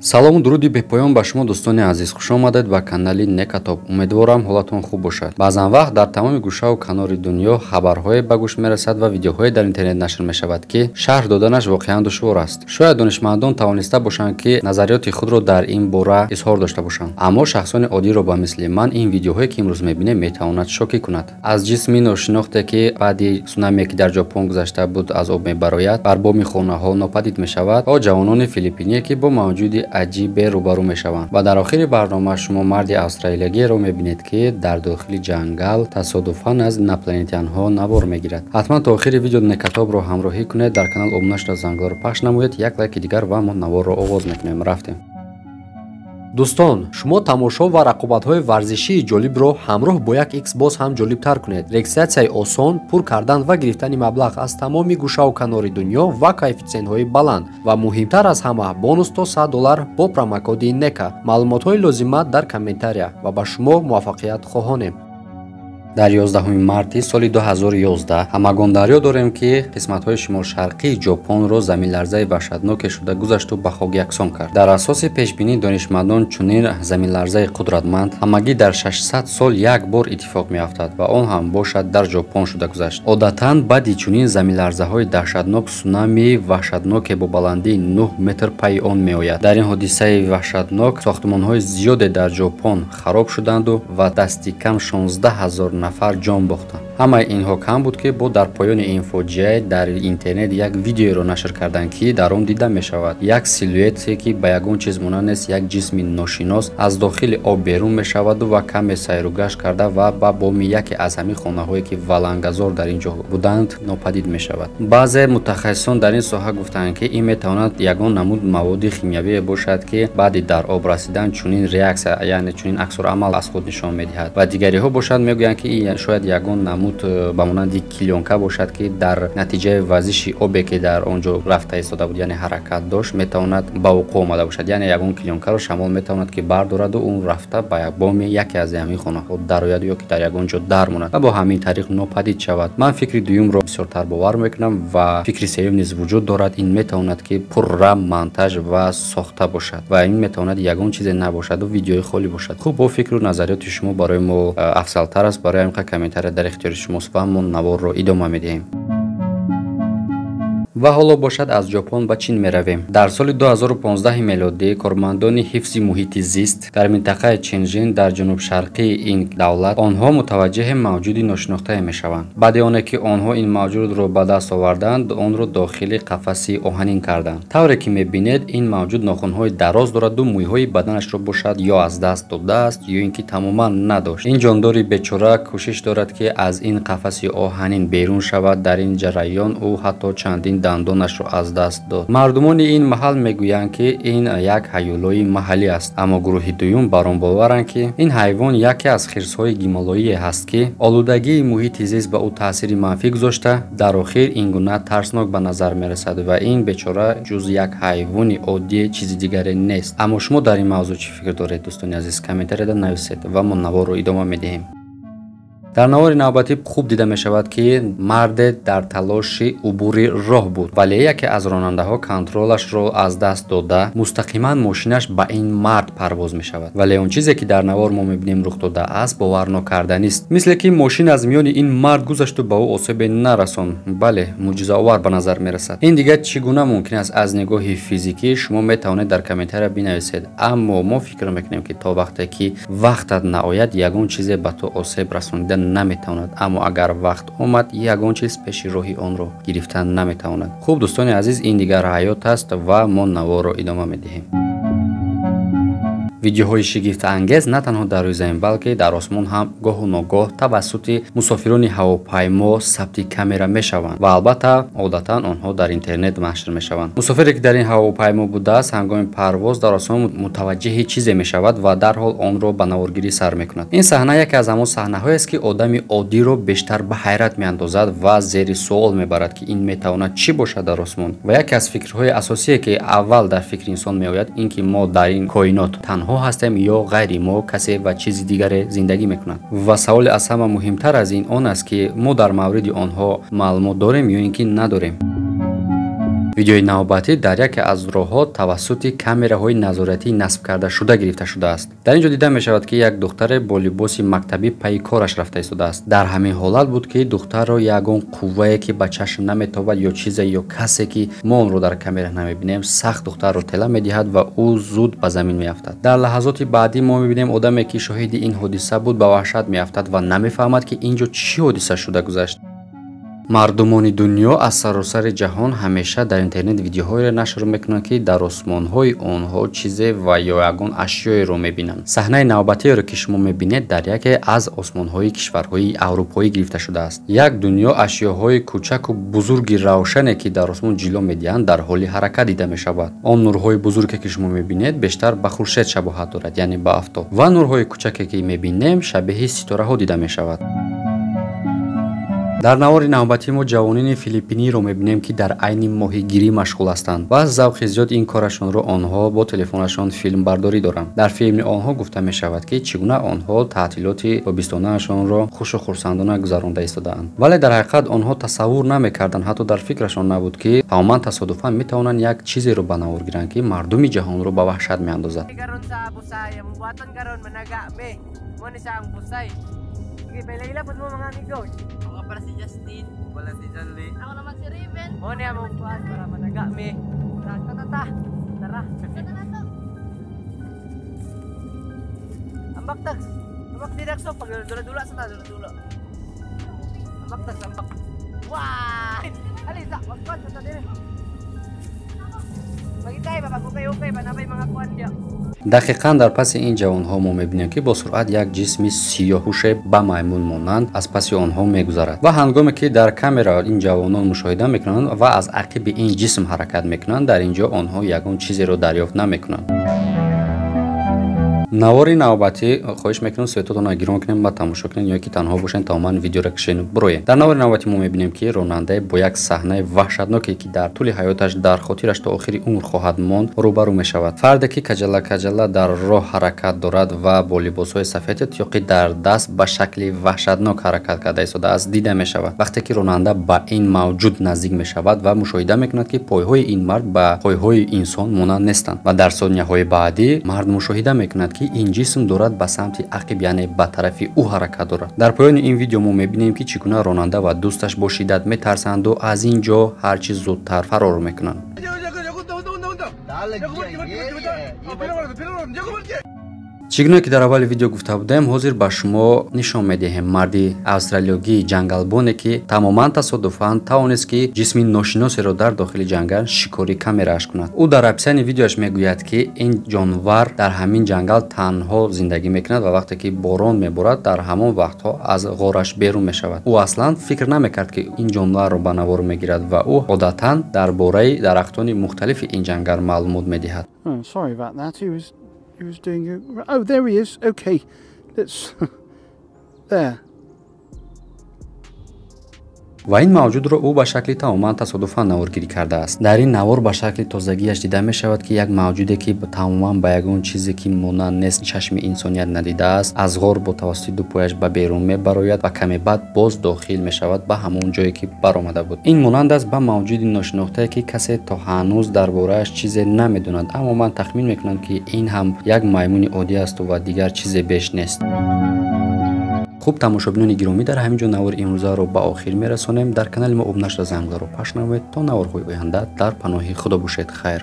салому дуруди бепоён ба шумо дӯстони азиз, хуш омадед ба канали Некатоб. Умедворам ҳолатон хуб бошад. Баъзан вақт дар тамоми гӯшаву канори дунё хабарҳое ба гӯш мерасад ва видеоҳое дар интернет нашр мешавад ки шарҳ доданаш воқеан душвор аст. Шояд донишмандон тавониста бошанд ки назариёти худро дар ин бора изҳор дошта бошанд, аммо шахсони оддиро ба мисли ман ин видеоҳое ки имрӯз мебинем метавонад шокӣ кунад. Аз ҷисми ношинохте ки баъди сунамие ки дар ҷопон гузашта буд аз об мебарояд, бар боми хонаҳо нопадид мешавад, то ҷавонони филиппиnie ки бо мавҷуди аҷибе рӯбарӯ мешаванд. Ва дар охири барнома шумо марди австралиягиеро мебинед ки дар дохили ҷангал тасодуфан аз инопланетянҳо навор мегирад. ҳатман то охири видео Некатобро ҳамроҳӣ кунед, дар канал обунашро зангорро пахш намоед, як лайки дигар ва мо наворро оғоз мекунем. Рафтем. дӯстон, шумо тамошо ва рақобатҳои варзишии ҷолибро ҳамроҳ бо як икс боз ҳам ҷолибтар кунед. регистратсияи осон, пур кардан ва гирифтани маблағ аз тамоми гӯшаву канори дунё ва коэффициентҳои баланд ва муҳимтар аз ҳама бонус то $100 бо промокоди нека. маълумотҳои лозима дар комментария ва ба шумо муваффақият хоҳонем. дар 11 марти соли 2011 ҳамагондариё дорем ки қисматҳои шимолшарқии ҷопонро заминларзаи ваҳшатноке шуда гузашту ба хок яксон кард. дар асоси пешбинии донишмандон чунин заминларзаи қудратманд ҳамагӣ дар 600 сол як бор иттифоқ меафтад ва он ҳам бошад дар ҷопон шуда гузашт. одатан баъди чунин заминларзаҳои даҳшатнок сунамии ваҳшатноке бо баландии 9 метр пайи он меояд. дар ин ҳодисаи ваҳшатнок сохтмонҳои зиёде дар ҷопон хароб шуданду ва дасти кам 16 000 нафар ҷон бохтанд. ҳамаи инҳо кам буд ки бо дар поёни ин фоҷиа дар интернет як видеоро нашр карданд ки дар он дида мешавад як силуэте ки ба ягон чиз монанд нест як ҷисми ношинос аз дохили об берун мешаваду ва каме сайру гашт карда ва ба боми яке аз ҳамин хонаҳое ки валангазор дар ин ҷо буданд нопадид мешавад. баъзе мутахассисон дар ин соҳа гуфтанд ки ин метавонад ягон намуд маводи химиявие бошад ки баъди дар об расидан чунин реаксия, яъне чунин аксурамал аз худ нишон медиҳад. ва дигариҳо бошад мегӯянд ки ин шояд ягон намуд ба монанди килёнка бошад ки дар натиҷаи вазиши обе ки дар он ҷо рафта истода буд, яъне ҳаракат дошт, метавонад ба вуқӯъ омада бошад. яъне ягон килёнкаро шамол метавонад ки бардораду он рафта ба як боми яке аз ҳамин хонаҳо дарояду ё ки дар ягон ҷо дармонад ва бо ҳамин тариқ нопадид шавад. ман фикри дуюмро бисёртар бовар мекунам ва фикри сеюм низ вуҷуд дорад. ин метавонад ки пурра монтаж ва сохта бошад ва ин метавонад ягон чизе набошаду видеои холӣ бошад. хуб, бо фикру назариёти шумо барои мо афзалтар аст. барои ҳамин комментария дар ихтиёри шумост ва мо наворро идома медиҳем. ва ҳоло бошад аз ҷопон ба чин меравем. дар соли 2015 мелодӣ кормандони ҳифзи муҳити зист дар минтақаи чинжин дар ҷанубшарқии ин давлат онҳо мутаваҷҷиҳи мавҷуди ношинохтае мешаванд. баъди оне ки онҳо ин мавҷудро ба даст оварданд, онро дохили қафаси оҳанин карданд. тавре ки мебинед, ин мавҷуд нохунҳои дароз дораду мӯйҳои баданашро бошад ё аз даст додааст ё ин ки тамоман надошт. ин ҷондори бечора кӯшиш дорад ки аз ин қафаси оҳанин берун шавад. дар ин ҷараён ӯ ҳатто чандин дандонашро аз даст дод. мардумони ин маҳал мегӯянд ки ин як ҳаюлои маҳаллӣ аст, аммо гурӯҳи дуюм бар он боваранд ки ин ҳайвон яке аз хирсҳои гималоие ҳаст ки олудагии муҳити зист ба ӯ таъсири манфӣ гузошта дар охир ин гуна тарснок ба назар мерасад ва ин бечора ҷуз як ҳайвони оддӣ чизи дигаре нест. аммо шумо дар ин мавзӯъ чӣ фикр доред дӯстони азиз? комментарияда нависед ва мо наворро идома медиҳем. дар навори навбатӣ хуб дида мешавад ки марде дар талоши убури роҳ буд, вале яке аз ронандаҳо контролашро аз даст дода мустақиман мошинаш ба ин мард парвоз мешавад. вале он чизе ки дар навор мо мебинем рух додааст боварнокарданист. мисле ки мошин аз миёни ин мард гузашту ба ӯ осебе нарасон. бале, мӯъҷизаовар ба назар мерасад. ин дигар чӣ гуна мумкин аст? аз нигоҳи физикӣ шумо метавонед дар комментария бинависед, аммо мо фикр мекунем ки то вақте ки вақтат наояд ягон чизе ба то осеб расонида наметавонад, аммо агар вақт омад ягон чиз пеши роҳи онро гирифтан наметавонад. хуб дӯстони азиз, ин дигар ҳаёт аст ва мо наворро идома медиҳем. видеоҳои шигифтангез на танҳо дар рӯи замин, балки дар осмон ҳам гоҳу ногоҳ тавассути мусофирони ҳавопаймо сабти камера мешаванд ва албатта одатан онҳо дар интернет нашр мешаванд. мусофире ки дар ин ҳавопаймо будааст ҳангоми парвоз дар осмон мутаваҷҷиҳи чизе мешавад ва дарҳол онро ба наворгирӣ сар мекунад. ин саҳна яке аз ҳамон саҳнаҳоест ки одами оддиро бештар ба ҳайрат меандозад ва зери суол мебарад ки ин метавонад чӣ бошад дар осмон. ва яке аз фикрҳои асосие ки аввал дар фикри инсон меояд ин ки мо дар ин коинот танҳо ҳастем ё ғайри мо касе ва чизи дигаре зиндагӣ мекунад. ва саволи аз ҳама муҳимтар аз ин он аст ки мо дар мавриди онҳо маълумот дорем ё ин ки надорем. видеои навбатӣ дар яке аз роҳҳо тавассути камераҳои назоратӣ насб карда шуда гирифта шудааст. дар ин ҷо дида мешавад ки як духтаре бо либоси мактабӣ пайи кораш рафта истодааст. дар ҳамин ҳолат буд ки духтарро ягон қуввае ки ба чашм наметобад ё чизе ё касе ки мо онро дар камера намебинем сахт духтарро тела медиҳад ва ӯ зуд ба замин меафтад. дар лаҳазоти баъдӣ мо мебинем одаме ки шоҳиди ин ҳодиса буд ба ваҳшат меафтад ва намефаҳмад ки ин ҷо чӣ ҳодиса шуда гузашт. мардумони дунё аз саросари ҷаҳон ҳамеша дар интернет видеоҳоеро нашр мекунанд ки дар осмонҳои онҳо чизе ва ё ягон ашёеро мебинанд. саҳнаи навбатиеро ки шумо мебинед дар яке аз осмонҳои кишварҳои аврупоӣ гирифта шудааст. як дунё ашёҳои кӯчаку бузурги равшане ки дар осмон ҷило медиҳанд дар ҳоли ҳаракат дида мешавад. он нурҳои бузурге ки шумо мебинед бештар ба хуршед шабоҳат дорад, яъне ба афтоб, ва нурҳои кӯчаке ки мебинем шабеҳи ситораҳо дида мешавад. дар навори навбатӣ мо ҷавонини филиппиниро мебинем ки дар айни моҳигирӣ машғул ҳастанд ва аз завқи зиёд ин корашонро онҳо бо телефонашон филмбардорӣ доранд. дар филми онҳо гуфта мешавад ки чӣ гуна онҳо таътилоти тобистонаашонро хушу хурсандона гузаронда истодаанд, вале дар ҳақиқат онҳо тасаввур намекарданд, ҳатто дар фикрашон набуд ки тамоман тасодуфан метавонанд як чизеро ба навор гиранд ки мардуми ҷаҳонро ба ваҳшат меандозад. Sige, pailapot mo mga amigos. Ako pala si Justin. Wala si John Lee. Ako naman si Raven. Mo niya mong kuhan para managa mi. Tara. Ambak tags. Ambak tidak so pag dula-dula sa ta, dula-dula. Ambak tags, ambak. Wah! Alisa, wagkot sa ta dire. Magitay ba pag okay banabay mga kuhan dia. дақиқан дар паси ин ҷавонҳо мо мебинем ки бо суръат як ҷисми сиёҳуше ба маймун монанд аз паси онҳо мегузарад ва ҳангоме ки дар камера ин ҷавонон мушоҳида мекунанд ва аз ақиби ин ҷисм ҳаракат мекунанд, дар ин ҷо онҳо ягон чизеро дарёфт намекунанд. навори навбатӣ хоҳиш мекунам светотонро гирон кунем ва тамошо кунем ё ки танҳо бошем тамоман видеоро кишем бироем. дар навори навбатӣ мо мебинем ки ронанда бо як саҳнаи ваҳшатноке ки дар тӯли ҳаёташ дар хотираш то охири умр хоҳад монд рӯбарӯ мешавад. фарде ки каҷала дар роҳ ҳаракат дорад ва бо либосҳои сафеди тиёқӣ дар даст ба шакли ваҳшатнок ҳаракат карда истодааст дида мешавад. вақте ки ронанда ба ин мавҷуд наздик мешавад ва мушоҳида мекунад ки пойҳои ин мард ба пойҳои инсон монанд нестанд ва дар сонияҳои баъдӣ мард мушоҳида мекунад ки ин ҷисм дорад ба самти ақиб, яъне ба тарафи ӯ ҳаракат дорад. дар поёни ин видео мо мебинем ки чӣ гуна ронанда ва дӯсташ бо шиддат метарсанду аз ин ҷо ҳарчи зудтар фарор мекунанд. чӣ гуна ки дар аввали видео гуфта будем, ҳозир ба шумо нишон медиҳем марди австралиёгии ҷангалбоне ки тамоман тасодуфан тавонист ки ҷисми ношиносеро дар дохили ҷангал шикори камерааш кунад. ӯ дар описани видеоаш мегӯяд ки ин ҷонвар дар ҳамин ҷангал танҳо зиндагӣ мекунад ва вақте ки борон меборад дар ҳамон вақтҳо аз ғораш берун мешавад. ӯ аслан фикр намекард ки ин ҷонварро ба навор мегирад ва ӯ одатан дар бораи дарахтони мухталифи ин ҷангал маълумот медиҳад. He was doing oh, there he is. Okay, let's there. ва ин мавҷудро ӯ ба шакли тамоман тасодуфан наворгирӣ кардааст. дар ин навор ба шакли тозагиаш дида мешавад ки як мавҷуде ки тамоман ба ягон чизе ки монанд нест чашми инсоният надидааст аз ғор бо тавассути ду пояш ба берун мебарояд ва каме баъд боз дохил мешавад ба ҳамон ҷое ки баромада буд. ин монанд аст ба мавҷуди ношинохтае ки касе то ҳанӯз дар борааш чизе намедонад, аммо ман тахмин мекунам ки ин ҳам як маймуни оддӣ асту ва дигар чизе беш нест. хуб, тамошобинони гиромӣ, дар ҳамин ҷо навори имрӯзаро ба охир мерасонем. дар канали мо обнашра зангзаро пахш намоед то наворҳои оянда дар паноҳи худо бошед. хайр.